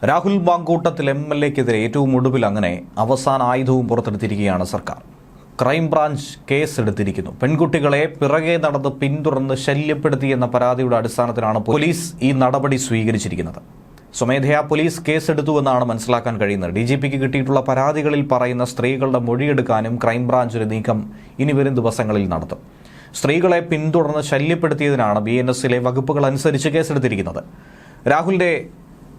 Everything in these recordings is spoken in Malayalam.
രാഹുൽ മാങ്കൂട്ടത്തിൽ MLA-ക്കെതിരെ ഏറ്റവും ഒടുവിൽ അങ്ങനെ അവസാന ആയുധവും പുറത്തെടുത്തിരിക്കുകയാണ് സർക്കാർ. ക്രൈംബ്രാഞ്ച് കേസെടുത്തിരിക്കുന്നു. പെൺകുട്ടികളെ പിറകെ നടന്ന് പിന്തുടർന്ന് ശല്യപ്പെടുത്തിയെന്ന പരാതിയുടെ അടിസ്ഥാനത്തിലാണ് പോലീസ് ഈ നടപടി സ്വീകരിച്ചിരിക്കുന്നത്. സ്വമേധയാ പോലീസ് കേസെടുത്തുവെന്നാണ് മനസ്സിലാക്കാൻ കഴിയുന്നത്. DGPക്ക് കിട്ടിയിട്ടുള്ള പരാതികളിൽ പറയുന്ന സ്ത്രീകളുടെ മൊഴിയെടുക്കാനും ക്രൈംബ്രാഞ്ച് ഒരു നീക്കം ഇനി വരും ദിവസങ്ങളിൽ നടത്തും. സ്ത്രീകളെ പിന്തുടർന്ന് ശല്യപ്പെടുത്തിയതിനാണ് BNS-ലെ വകുപ്പുകൾ അനുസരിച്ച് കേസെടുത്തിരിക്കുന്നത്. രാഹുലിന്റെ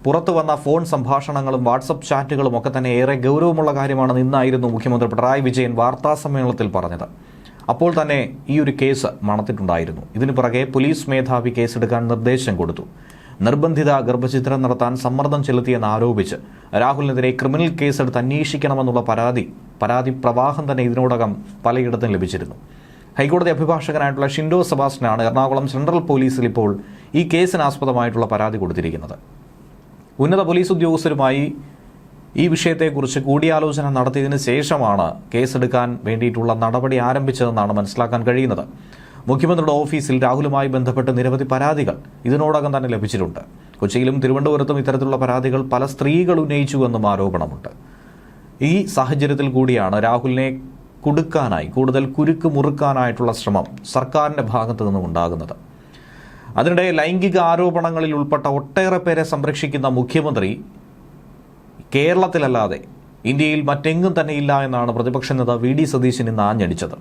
പുറത്തു വന്ന ഫോൺ സംഭാഷണങ്ങളും വാട്സപ്പ് ചാറ്റുകളും ഒക്കെ തന്നെ ഏറെ ഗൗരവമുള്ള കാര്യമാണെന്ന് ഇന്നായിരുന്നു മുഖ്യമന്ത്രി പിണറായി വിജയൻ വാർത്താസമ്മേളനത്തിൽ പറഞ്ഞത്. അപ്പോൾ തന്നെ ഈ ഒരു കേസ് മണത്തിട്ടുണ്ടായിരുന്നു. ഇതിനു പിറകെ പോലീസ് മേധാവി കേസെടുക്കാൻ നിർദ്ദേശം കൊടുത്തു. നിർബന്ധിത ഗർഭഛിദ്രം നടത്താൻ സമ്മർദ്ദം ചെലുത്തിയെന്ന് ആരോപിച്ച് രാഹുലിനെതിരെ ക്രിമിനൽ കേസെടുത്ത് അന്വേഷിക്കണമെന്നുള്ള പരാതി പ്രവാഹം തന്നെ ഇതിനോടകം പലയിടത്തും ലഭിച്ചിരുന്നു. ഹൈക്കോടതി അഭിഭാഷകനായിട്ടുള്ള ഷിൻഡോ സെബാസ്റ്റ്യനാണ് എറണാകുളം സെൻട്രൽ പോലീസിൽ ഇപ്പോൾ ഈ കേസിനാസ്പദമായിട്ടുള്ള പരാതി കൊടുത്തിരിക്കുന്നത്. ഉന്നത പോലീസ് ഉദ്യോഗസ്ഥരുമായി ഈ വിഷയത്തെക്കുറിച്ച് കൂടിയാലോചന നടത്തിയതിനു ശേഷമാണ് കേസെടുക്കാൻ വേണ്ടിയിട്ടുള്ള നടപടി ആരംഭിച്ചതെന്നാണ് മനസ്സിലാക്കാൻ കഴിയുന്നത്. മുഖ്യമന്ത്രിയുടെ ഓഫീസിൽ രാഹുലുമായി ബന്ധപ്പെട്ട് നിരവധി പരാതികൾ ഇതിനോടകം തന്നെ ലഭിച്ചിട്ടുണ്ട്. കൊച്ചിയിലും തിരുവനന്തപുരത്തും ഇത്തരത്തിലുള്ള പരാതികൾ പല സ്ത്രീകൾ ഉന്നയിച്ചുവെന്നും ആരോപണമുണ്ട്. ഈ സാഹചര്യത്തിൽ കൂടിയാണ് രാഹുലിനെ കുടുക്കാനായി കൂടുതൽ കുരുക്ക് മുറുക്കാനായിട്ടുള്ള ശ്രമം സർക്കാരിൻ്റെ ഭാഗത്തു നിന്നും ഉണ്ടാകുന്നത്. അതിനിടെ ലൈംഗിക ആരോപണങ്ങളിൽ ഉൾപ്പെട്ട ഒട്ടേറെ പേരെ സംരക്ഷിക്കുന്ന മുഖ്യമന്ത്രി കേരളത്തിലല്ലാതെ ഇന്ത്യയിൽ മറ്റെങ്ങും തന്നെ ഇല്ല എന്നാണ് പ്രതിപക്ഷ നേതാവ് VD സതീശൻ ഇന്ന് ആഞ്ഞടിച്ചത്.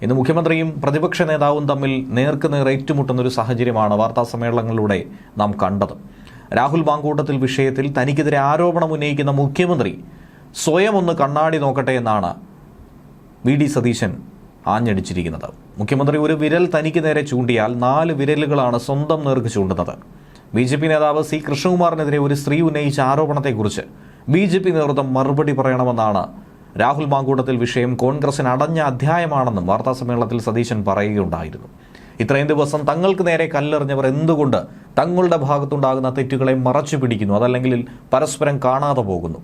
ഇന്ന് മുഖ്യമന്ത്രിയും പ്രതിപക്ഷ നേതാവും തമ്മിൽ നേർക്കുനേർ ഏറ്റുമുട്ടുന്ന ഒരു സാഹചര്യമാണ് വാർത്താ സമ്മേളനങ്ങളിലൂടെ നാം കണ്ടത്. രാഹുൽ മാങ്കൂട്ടത്തിൽ വിഷയത്തിൽ തനിക്കെതിരെ ആരോപണം ഉന്നയിക്കുന്ന മുഖ്യമന്ത്രി സ്വയം ഒന്ന് കണ്ണാടി നോക്കട്ടെ എന്നാണ് VD സതീശൻ ആഞ്ഞടിച്ചിരിക്കുന്നത്. മുഖ്യമന്ത്രി ഒരു വിരൽ തനിക്ക് നേരെ ചൂണ്ടിയാൽ 4 വിരലുകളാണ് സ്വന്തം നേർക്ക് ചൂണ്ടുന്നത്. BJP നേതാവ് C കൃഷ്ണകുമാറിനെതിരെ ഒരു സ്ത്രീ ഉന്നയിച്ച ആരോപണത്തെക്കുറിച്ച് BJP നേതൃത്വം മറുപടി പറയണമെന്നാണ് രാഹുൽ മാങ്കൂട്ടത്തിൽ വിഷയം കോൺഗ്രസിന് അടഞ്ഞ അധ്യായമാണെന്നും വാർത്താസമ്മേളനത്തിൽ സതീശൻ പറയുകയുണ്ടായിരുന്നു. ഇത്രയും ദിവസം തങ്ങൾക്ക് നേരെ കല്ലെറിഞ്ഞവർ എന്തുകൊണ്ട് തങ്ങളുടെ ഭാഗത്തുണ്ടാകുന്ന തെറ്റുകളെ മറച്ചു പിടിക്കുന്നു, അതല്ലെങ്കിൽ പരസ്പരം കാണാതെ പോകുന്നു?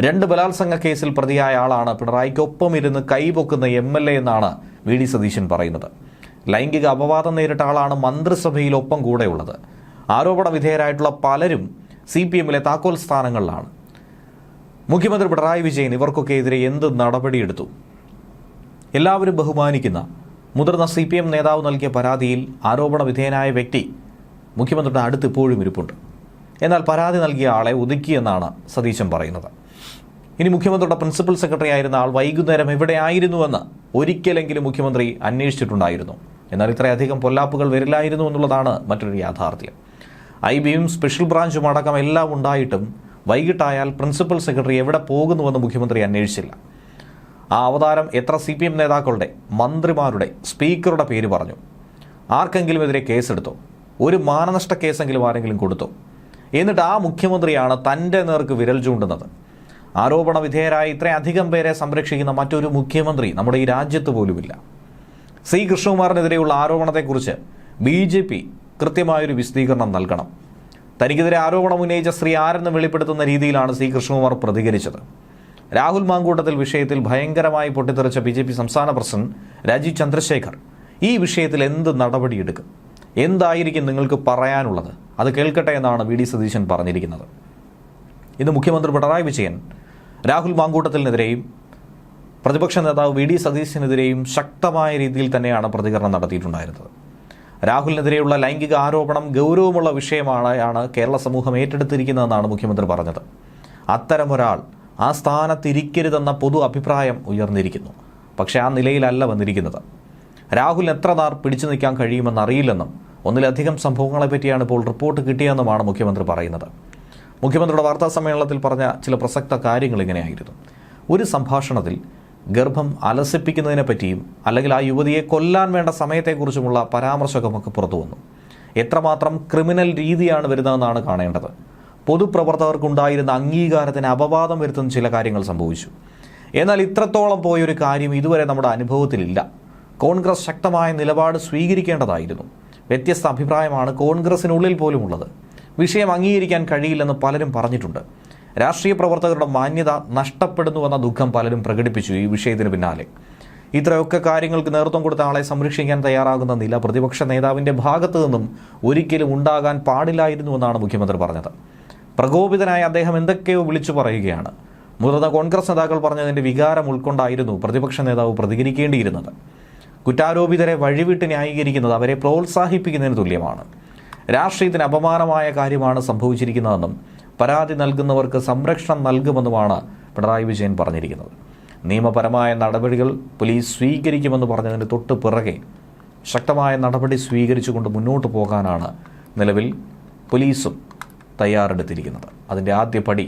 2 ബലാത്സംഗ കേസിൽ പ്രതിയായ ആളാണ് പിണറായിക്കൊപ്പം ഇരുന്ന് കൈപൊക്കുന്ന MLA എന്നാണ് VD സതീശൻ പറയുന്നത്. ലൈംഗിക അപവാദം നേരിട്ട ആളാണ് മന്ത്രിസഭയിൽ ഒപ്പം കൂടെയുള്ളത്. ആരോപണ വിധേയരായിട്ടുള്ള പലരും CPM-ലെ താക്കോൽ സ്ഥാനങ്ങളിലാണ്. മുഖ്യമന്ത്രി പിണറായി വിജയൻ ഇവർക്കൊക്കെ എതിരെ എന്ത് നടപടിയെടുത്തു? എല്ലാവരും ബഹുമാനിക്കുന്ന മുതിർന്ന CPM നേതാവ് നൽകിയ പരാതിയിൽ ആരോപണ വിധേയനായ വ്യക്തി മുഖ്യമന്ത്രിയുടെ അടുത്ത് ഇപ്പോഴും ഇരിപ്പുണ്ട്. എന്നാൽ പരാതി നൽകിയ ആളെ ഒതുക്കിയെന്നാണ് സതീശൻ പറയുന്നത്. ഇനി മുഖ്യമന്ത്രിയുടെ പ്രിൻസിപ്പൽ സെക്രട്ടറി ആയിരുന്ന ആൾ വൈകുന്നേരം എവിടെയായിരുന്നുവെന്ന് ഒരിക്കലെങ്കിലും മുഖ്യമന്ത്രി അന്വേഷിച്ചിട്ടുണ്ടായിരുന്നു. എന്നാൽ ഇത്രയധികം പൊല്ലാപ്പുകൾ വരില്ലായിരുന്നു എന്നുള്ളതാണ് മറ്റൊരു യാഥാർത്ഥ്യം. IBയും സ്പെഷ്യൽ ബ്രാഞ്ചും അടക്കം എല്ലാം ഉണ്ടായിട്ടും വൈകിട്ടായാൽ പ്രിൻസിപ്പൽ സെക്രട്ടറി എവിടെ പോകുന്നുവെന്ന് മുഖ്യമന്ത്രി അന്വേഷിച്ചില്ല. ആ അവതാരം എത്ര CPM നേതാക്കളുടെ, മന്ത്രിമാരുടെ, സ്പീക്കറുടെ പേര് പറഞ്ഞു? ആർക്കെങ്കിലും എതിരെ കേസെടുത്തോ? ഒരു മാനനഷ്ട കേസെങ്കിലും ആരെങ്കിലും കൊടുത്തോ? എന്നിട്ട് ആ മുഖ്യമന്ത്രിയാണ് തൻ്റെ നേർക്ക് വിരൽ ചൂണ്ടുന്നത്. ആരോപണ വിധേയരായ ഇത്രയധികം പേരെ സംരക്ഷിക്കുന്ന മറ്റൊരു മുഖ്യമന്ത്രി നമ്മുടെ ഈ രാജ്യത്ത് പോലുമില്ല. C കൃഷ്ണകുമാറിനെതിരെയുള്ള ആരോപണത്തെക്കുറിച്ച് BJP കൃത്യമായൊരു വിശദീകരണം നൽകണം. തനിക്കെതിരെ ആരോപണം ഉന്നയിച്ച സ്ത്രീ ആരെന്ന് വെളിപ്പെടുത്തുന്ന രീതിയിലാണ് C കൃഷ്ണകുമാർ പ്രതികരിച്ചത്. രാഹുൽ മാങ്കൂട്ടത്തിൽ വിഷയത്തിൽ ഭയങ്കരമായി പൊട്ടിത്തെറിച്ച BJP സംസ്ഥാന പ്രസിഡന്റ് രാജീവ് ചന്ദ്രശേഖർ ഈ വിഷയത്തിൽ എന്ത് നടപടിയെടുക്കും? എന്തായിരിക്കും നിങ്ങൾക്ക് പറയാനുള്ളത്? അത് കേൾക്കട്ടെ എന്നാണ് VD സതീശൻ പറഞ്ഞിരിക്കുന്നത്. ഇന്ന് മുഖ്യമന്ത്രി പിണറായി വിജയൻ രാഹുൽ മാങ്കൂട്ടത്തിനെതിരെയും പ്രതിപക്ഷ നേതാവ് VD സതീശനെതിരെയും ശക്തമായ രീതിയിൽ തന്നെയാണ് പ്രതികരണം നടത്തിയിട്ടുണ്ടായിരുന്നത്. രാഹുലിനെതിരെയുള്ള ലൈംഗിക ആരോപണം ഗൗരവമുള്ള വിഷയമാണ് കേരള സമൂഹം ഏറ്റെടുത്തിരിക്കുന്നതെന്നാണ് മുഖ്യമന്ത്രി പറഞ്ഞത്. അത്തരമൊരാൾ ആ സ്ഥാനത്തിരിക്കരുതെന്ന പൊതു അഭിപ്രായം ഉയർന്നിരിക്കുന്നു. പക്ഷേ ആ നിലയിലല്ല വന്നിരിക്കുന്നത്. രാഹുൽ എത്ര നാൾ പിടിച്ചു നിൽക്കാൻ കഴിയുമെന്നറിയില്ലെന്നും ഒന്നിലധികം സംഭവങ്ങളെപ്പറ്റിയാണ് ഇപ്പോൾ റിപ്പോർട്ട് കിട്ടിയതെന്നുമാണ് മുഖ്യമന്ത്രി പറയുന്നത്. മുഖ്യമന്ത്രിയുടെ വാർത്താ സമ്മേളനത്തിൽ പറഞ്ഞ ചില പ്രസക്ത കാര്യങ്ങൾ ഇങ്ങനെയായിരുന്നു. ഒരു സംഭാഷണത്തിൽ ഗർഭം അലസിപ്പിക്കുന്നതിനെ പറ്റിയും അല്ലെങ്കിൽ ആ യുവതിയെ കൊല്ലാൻ വേണ്ട സമയത്തെക്കുറിച്ചുമുള്ള പരാമർശമൊക്കെ പുറത്തു വന്നു. എത്രമാത്രം ക്രിമിനൽ രീതിയാണ് വരുന്നതെന്നാണ് കാണേണ്ടത്. പൊതുപ്രവർത്തകർക്കുണ്ടായിരുന്ന അംഗീകാരത്തിന് അപവാദം വരുത്തുന്ന ചില കാര്യങ്ങൾ സംഭവിച്ചു. എന്നാൽ ഇത്രത്തോളം പോയൊരു കാര്യം ഇതുവരെ നമ്മുടെ അനുഭവത്തിലില്ല. കോൺഗ്രസ് ശക്തമായ നിലപാട് സ്വീകരിക്കേണ്ടതായിരുന്നു. വ്യത്യസ്ത അഭിപ്രായമാണ് കോൺഗ്രസിനുള്ളിൽ പോലും ഉള്ളത്. വിഷയം അംഗീകരിക്കാൻ കഴിയില്ലെന്ന് പലരും പറഞ്ഞിട്ടുണ്ട്. രാഷ്ട്രീയ പ്രവർത്തകരുടെ മാന്യത നഷ്ടപ്പെടുന്നുവെന്ന ദുഃഖം പലരും പ്രകടിപ്പിച്ചു ഈ വിഷയത്തിന് പിന്നാലെ. ഇത്രയൊക്കെ കാര്യങ്ങൾക്ക് നേതൃത്വം കൊടുത്ത ആളെ സംരക്ഷിക്കാൻ തയ്യാറാകുന്ന നില പ്രതിപക്ഷ നേതാവിൻ്റെ ഭാഗത്തു നിന്നും ഒരിക്കലും ഉണ്ടാകാൻ പാടില്ലായിരുന്നുവെന്നാണ് മുഖ്യമന്ത്രി പറഞ്ഞത്. പ്രകോപിതനായ അദ്ദേഹം എന്തൊക്കെയോ വിളിച്ചു പറയുകയാണ്. മുതിർന്ന കോൺഗ്രസ് നേതാക്കൾ പറഞ്ഞതിൻ്റെ വികാരം ഉൾക്കൊണ്ടായിരുന്നു പ്രതിപക്ഷ നേതാവ് പ്രതികരിക്കേണ്ടിയിരുന്നത്. കുറ്റാരോപിതരെ വഴിവിട്ട് ന്യായീകരിക്കുന്നത് അവരെ പ്രോത്സാഹിപ്പിക്കുന്നതിന് തുല്യമാണ്. രാഷ്ട്രീയത്തിന് അപമാനമായ കാര്യമാണ് സംഭവിച്ചിരിക്കുന്നതെന്നും പരാതി നൽകുന്നവർക്ക് സംരക്ഷണം നൽകുമെന്നുമാണ് പിണറായി വിജയൻ പറഞ്ഞിരിക്കുന്നത്. നിയമപരമായ നടപടികൾ പോലീസ് സ്വീകരിക്കുമെന്ന് പറഞ്ഞതിന് തൊട്ട് പിറകെ ശക്തമായ നടപടി സ്വീകരിച്ചുകൊണ്ട് മുന്നോട്ട് പോകാനാണ് നിലവിൽ പോലീസും തയ്യാറെടുത്തിരിക്കുന്നത്. അതിൻ്റെ ആദ്യ പടി